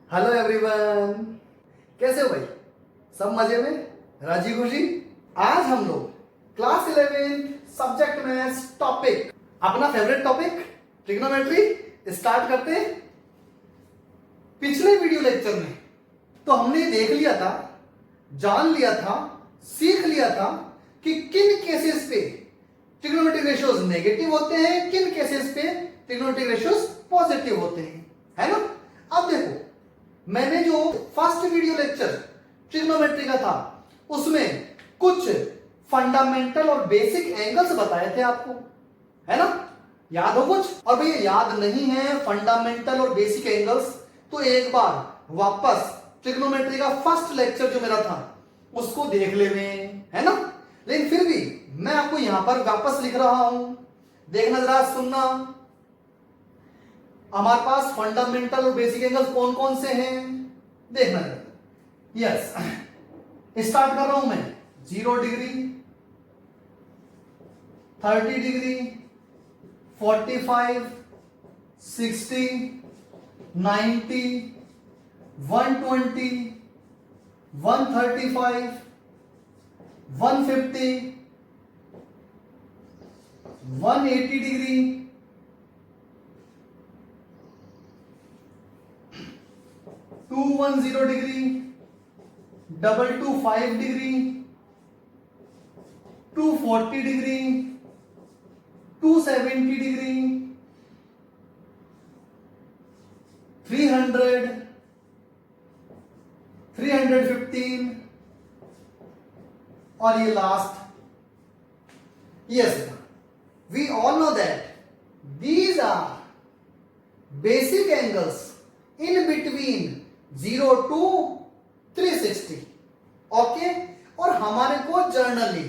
Hello everyone, कैसे हो भाई? सब मजे में, राजी खुशी। आज हम लोग क्लास 11 सब्जेक्ट मैथ्स टॉपिक, अपना फेवरेट टॉपिक ट्रिग्नोमेट्री स्टार्ट करते हैं। पिछले वीडियो लेक्चर में तो हमने देख लिया था, जान लिया था, सीख लिया था कि किन केसेस पे ट्रिग्नोमेट्रिक रेशियोज नेगेटिव होते हैं, किन केसेस पे ट्रिग्नोमेट्रिक रेशियोज पॉजिटिव होते हैं, है ना। अब देखो, मैंने जो फर्स्ट वीडियो लेक्चर ट्रिग्नोमेट्री का था उसमें कुछ फंडामेंटल और बेसिक एंगल्स बताए थे आपको, है ना। याद हो कुछ? और भैया याद नहीं है फंडामेंटल और बेसिक एंगल्स तो एक बार वापस ट्रिग्नोमेट्री का फर्स्ट लेक्चर जो मेरा था उसको देख ले में, है ना। लेकिन फिर भी मैं आपको यहां पर वापस लिख रहा हूं, देखना जरा, सुनना। हमारे पास फंडामेंटल और बेसिक एंगल्स कौन कौन से हैं देखना जरा। यस, स्टार्ट कर रहा हूं मैं। 0 degree, 30 degree, 45, 60, 90, 120, 135, 150, 180 degree, 210 degree, 225 degree, 240 degree, 270 degree, 300, 315 और ये last. Yes, we all know that these are basic angles in between 0 to 360, okay. और हमारे को जर्नली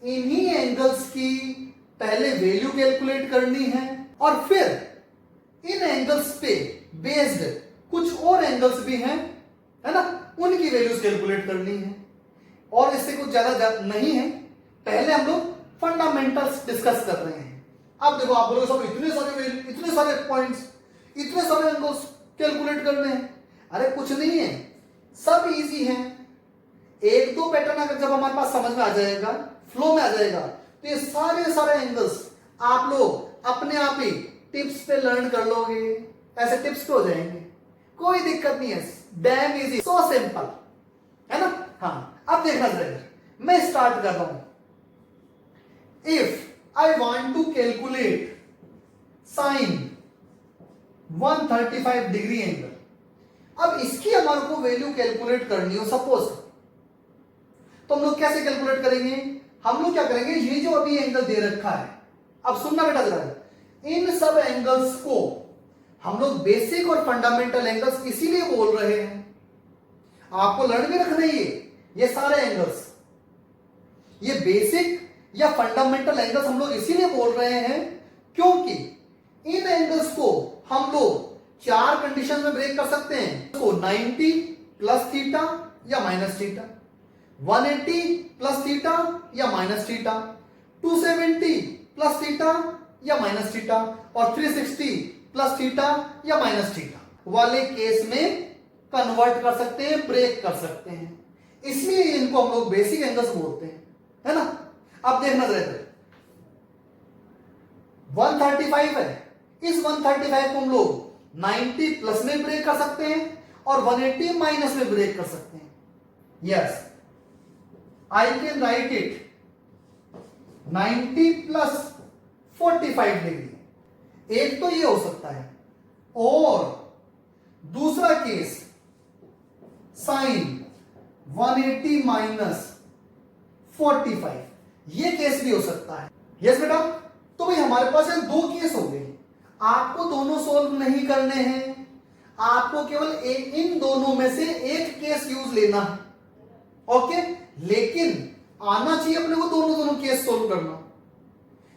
इन्हीं एंगल्स की पहले वैल्यू कैलकुलेट करनी है और फिर इन एंगल्स पे बेस्ड कुछ और एंगल्स भी हैं, है ना, उनकी वैल्यूज कैलकुलेट करनी है। और इससे कुछ ज्यादा नहीं है, पहले हम लोग फंडामेंटल्स डिस्कस कर रहे हैं। अब देखो, आप बोलोगे सब इतने सारे पॉइंट्स, इतने सारे एंगल्स कैलकुलेट करने हैं। अरे कुछ नहीं है, सब इजी है। एक दो पैटर्न अगर जब हमारे पास समझ में आ जाएगा, फ्लो में आ जाएगा, तो ये सारे एंगल्स आप लोग अपने आप ही टिप्स पे लर्न कर लोगे। ऐसे टिप्स पे हो जाएंगे, कोई दिक्कत नहीं है, डैम इजी, सो सिंपल, है ना। हाँ, अब देखना जरा, मैं स्टार्ट कर रहा हूं। If I want to calculate sine 135 degree angle, अब इसकी हमारे को वैल्यू कैलकुलेट करनी हो सपोज, तो हम लोग कैसे कैलकुलेट करेंगे? हम लोग क्या करेंगे, ये जो अभी एंगल दे रखा है, अब सुनना बेटा जरा, इन सब एंगल्स को हम लोग बेसिक और फंडामेंटल एंगल्स इसीलिए बोल रहे हैं, आपको लर्न भी रखना ही है। ये सारे एंगल्स, ये बेसिक या फंडामेंटल एंगल्स हम लोग इसीलिए बोल रहे हैं क्योंकि इन एंगल्स को हम लोग चार कंडीशन में ब्रेक कर सकते हैं। तो 90 प्लस थीटा या माइनस थीटा, 180 प्लस थीटा या माइनस थीटा, 270 प्लस थीटा या माइनस थीटा और 360 प्लस थीटा या माइनस थीटा वाले केस में कन्वर्ट कर सकते हैं, ब्रेक कर सकते हैं। इसलिए इनको हम लोग बेसिक एंगल्स बोलते हैं, है ना। अब देखना जरा, 135 है, इस 135 को हम लोग 90 प्लस में ब्रेक कर सकते हैं और 180 माइनस में ब्रेक कर सकते हैं। Yes, I can write it 90 plus 45 degree, एक तो ये हो सकता है, और दूसरा केस साइन 180 माइनस 45, ये केस भी हो सकता है। यस बेटा, तो भाई हमारे पास ये दो केस हो गए। आपको दोनों सोल्व नहीं करने हैं, आपको केवल इन दोनों में से एक केस यूज लेना है, ओके। लेकिन आना चाहिए अपने को दोनों केस सोल्व करना।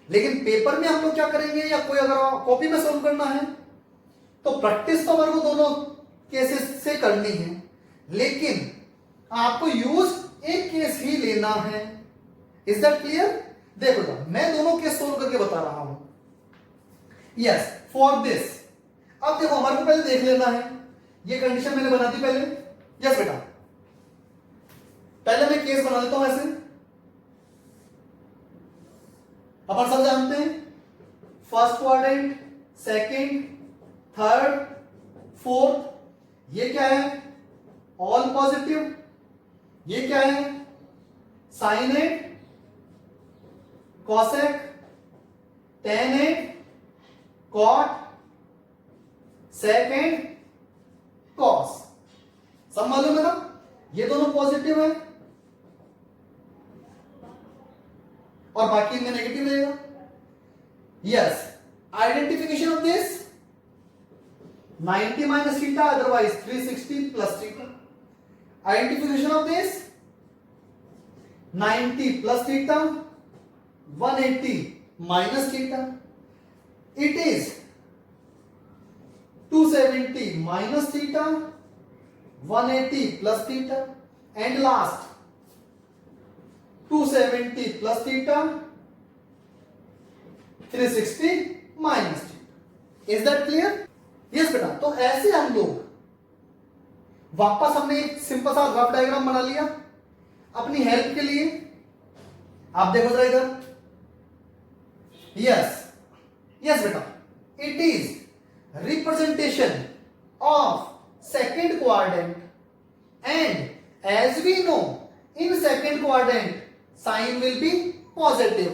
लेकिन पेपर में हम लोग क्या करेंगे, या कोई अगर कॉपी में सोल्व करना है तो प्रैक्टिस तो हमारे को दोनों केसेस से करनी है, लेकिन आपको यूज एक केस ही लेना है। Is that clear? देखो मैं दोनों केस सोल्व करके बता रहा हूं। यस, फॉर दिस, अब देखो हमारे को पहले देख लेना है ये कंडीशन मैंने बना दी पहले। यस बेटा, पहले मैं केस बना लेता हूं ऐसे। अपन सब जानते हैं first quadrant, second, third, fourth, ये क्या है? All positive. ये क्या है? Sine theta, cosec, tan theta, cot, sec and, cos. सब मालूम है ना? ये दोनों पॉजिटिव है और बाकी इनमें नेगेटिव रहेगा। Yes, identification of this 90 minus theta, otherwise 360 plus theta. Identification of this 90 plus theta, 180 minus theta. It is 270 minus theta, 180 plus theta, and last 270 plus theta, 360 minus theta. Is that clear? Yes बेटा, तो ऐसे हम लोग वापस हमने एक simple सा rough diagram बना लिया अपनी हेल्प के लिए। आप देखो जरा इधर। यस यस बेटा, it is representation of second quadrant and as we know in second quadrant sine will be positive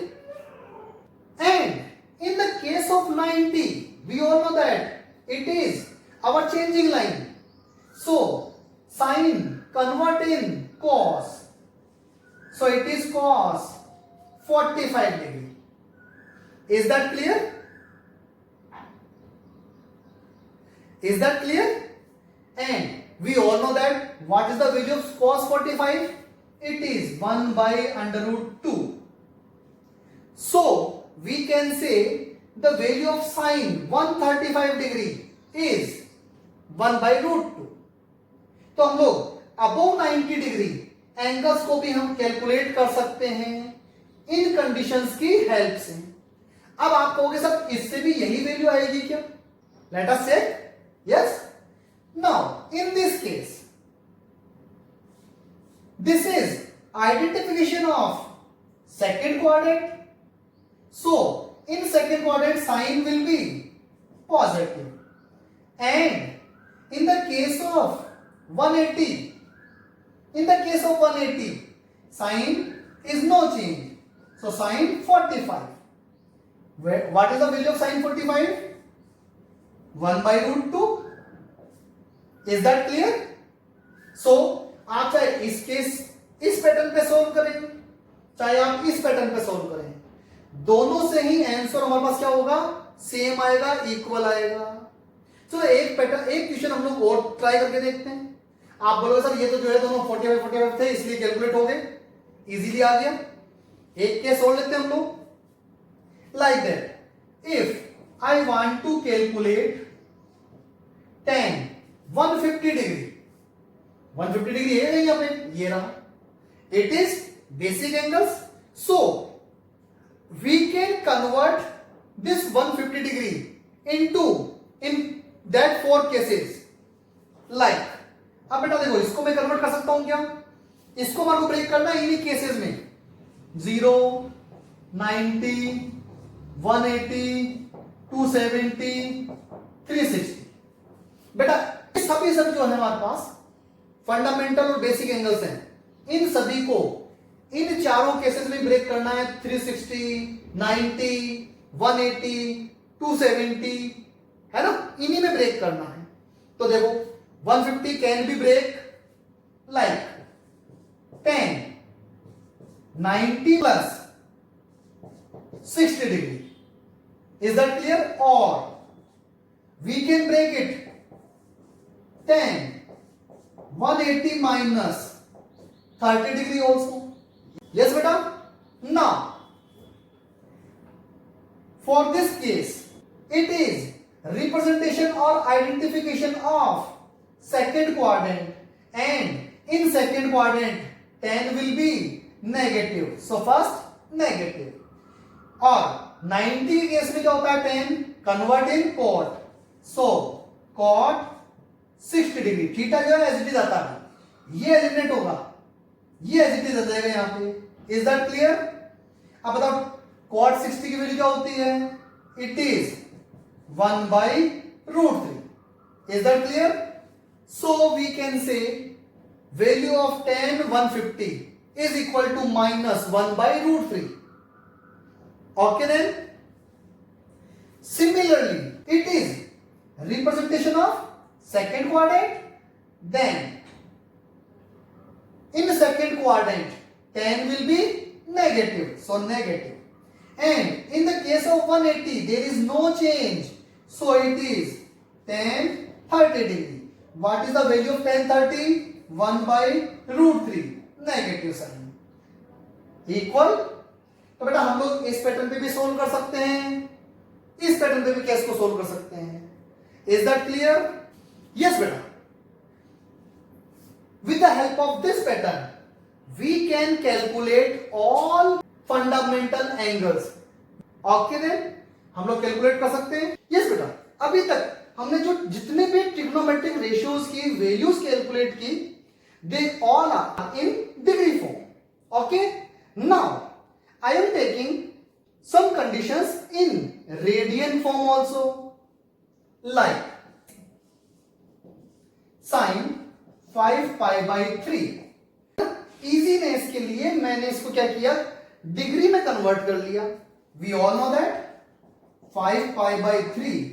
and in the case of 90 we all know that it is our changing line, so sin convert in cos, so it is cos 45 degree. Is that clear? Is that clear? And we all know that what is the value of cos 45? It is 1 by under root 2. So we can say the value of sin 135 degree is 1 by root 2. तो हम लोग above 90 degree angles को भी हम calculate कर सकते हैं इन conditions की हेल्प से। अब आप कहोगे सर इससे भी यही वैल्यू आएगी क्या? Let us check. Yes, now in this case this is identification of second quadrant, so in second quadrant sign will be positive and in the case of 180 sign is no change, so sign 45. What is the value of sin 45? 1 by root 2. Is that clear? So आप चाहे इस case इस pattern पे solve करें चाहे आप इस pattern पे सोल्व करें, दोनों से ही आंसर हमारे पास क्या होगा? सेम आएगा, इक्वल आएगा। चलो एक पैटर्न एक क्वेश्चन हम लोग और ट्राई करके देखते हैं। आप बोलोगे सर ये तो जो है दोनों 45 थे इसलिए कैलकुलेट हो गए, इजीली आ गया। एक केस और लेते हैं हम लोग। Like that if I want to calculate tan 150 degree, 150 degree है यहाँ पे, ये रहा। It is basic angles, so we can convert this 150 degree into in that 4 cases. Like अब बेटा देखो इसको मैं कन्वर्ट कर सकता हूं क्या? इसको मेरे को ब्रेक करना है इन्हीं केसेस में 0, 90, 180, 270, 360। बेटा सभी सब जो है हमारे पास फंडामेंटल और बेसिक एंगल्स हैं, इन सभी को इन चारों केसेस में ब्रेक करना है। 360, 90, 180, 270 है ना, इन्हीं में ब्रेक करना है। तो देखो 150 can be break like 10, 90 plus 60 degree. Is that clear? Or we can break it 10, 180 minus 30 degree also. Yes beta? Now for this case it is representation or identification of second quadrant, and in second quadrant tan will be negative. So first negative, और 90 case में क्या होता है tan convert in cot, so cot 60 degree. Theta जो है as it is आता है, ये एलिमिनेट होगा, ये एज इट इज आ जाएगा यहां पे। Is that clear? अब बताओ cot 60 की वैल्यू क्या होती है? It is 1/√3। Is that clear? So we can say value of tan 150 is equal to minus 1/√3. Okay then? Similarly, it is representation of second quadrant. Then in the second quadrant, tan will be negative, so negative. And in the case of 180, there is no change, so it is tan 30 degree. What is the value of tan 30? 1/√3, negative sine, equal. तो बेटा हम लोग इस pattern पे भी solve कर सकते हैं, इस पैटर्न पे भी केस को सोल्व कर सकते हैं। Is that clear? यस बेटा। With the help of this pattern we can calculate all fundamental angles. Okay then, हम लोग कैलकुलेट कर सकते हैं। यस बेटा, अभी तक हमने जो जितने भी ट्रिग्नोमेट्रिक रेशियोज की वैल्यूज कैलकुलेट की, they all are in degree form. Okay, now I am taking some conditions in radian form also, like sin 5π/3। Easiness के लिए मैंने इसको क्या किया, डिग्री में कन्वर्ट कर लिया। We all know that 5π/3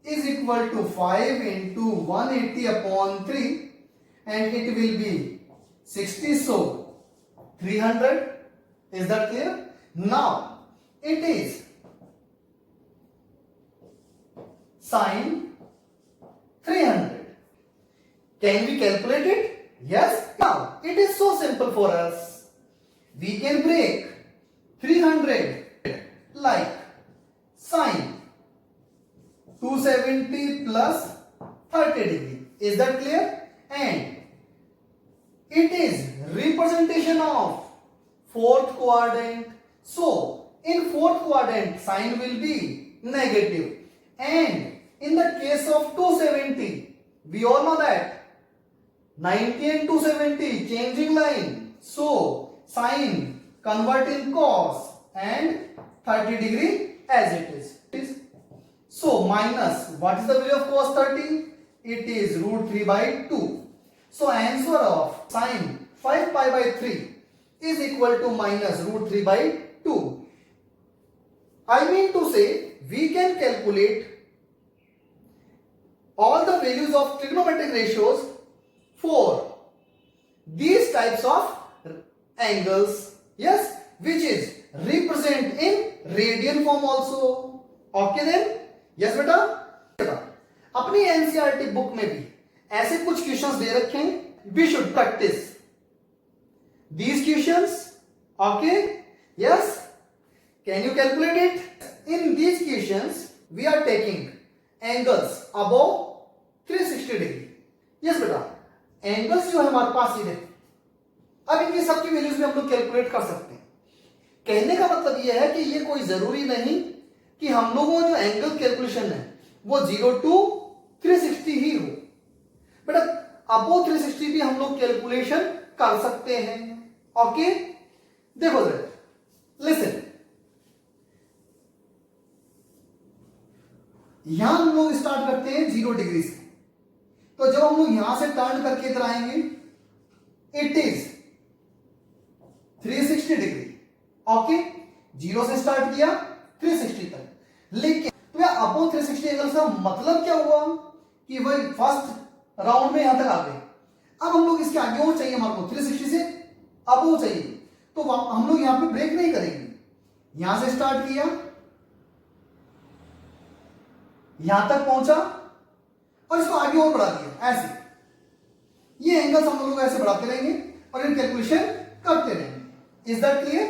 is equal to 5 into 180/3 and it will be 60, so 300. Is that clear? Now it is sin 300. Can we calculate it? Yes. Now it is so simple for us. We can break 300 like sin 270 plus 30 degree. Is that clear? And it is representation of fourth quadrant. So in fourth quadrant sign will be negative, and in the case of 270 we all know that 90 and 270 changing line, so sign convert in cos and 30 degree as it is. So minus, what is the value of cos 30? It is √3/2. So answer of sin 5π/3 is equal to minus √3/2. I mean to say we can calculate all the values of trigonometric ratios for these types of angles, yes, which is represent in radian form also. Okay then? Yes beta? अपनी NCERT book में भी ऐसे कुछ questions दे रखे हैं। We should practice these questions. Okay, yes, can you calculate it? In these questions we are taking angles above 360 degree. Yes बेटा, angles जो है हमारे पास सीधे, अब इनकी सबकी वैल्यूज भी हम लोग कैलकुलेट कर सकते हैं। कहने का मतलब यह है कि ये कोई जरूरी नहीं कि हम लोगों जो एंगल कैलकुलेशन है वो 0 to 360 ही हो। बेटा अबो 360 भी हम लोग कैलकुलेशन कर सकते हैं। ओके, देखो जरा, लिसन, यहां हम लोग स्टार्ट करते हैं 0 डिग्री से, तो जब हम लोग यहां से टर्न करके इधर आएंगे इट इज 360 डिग्री। ओके, 0 से स्टार्ट किया 360 तक, लेकिन तो यह अपो 360 एंगल का मतलब क्या हुआ कि वही फर्स्ट राउंड में यहां तक आ गए। अब हम लोग इसके आगे और चाहिए, हमारे को 360 से अब वो चाहिए, तो हम लोग यहां पे ब्रेक नहीं करेंगे। यहां से स्टार्ट किया, यहां तक पहुंचा और इसको आगे और बढ़ा दिया। ऐसे ये एंगल्स हम लोग ऐसे बढ़ाते रहेंगे और इन कैलकुलेशन करते रहेंगे। Is that clear?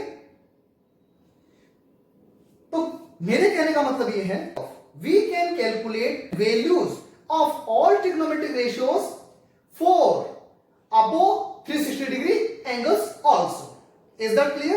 तो मेरे कहने का मतलब ये है, we can calculate values of all trigonometric ratios for above 360 degree angles also. Is that clear?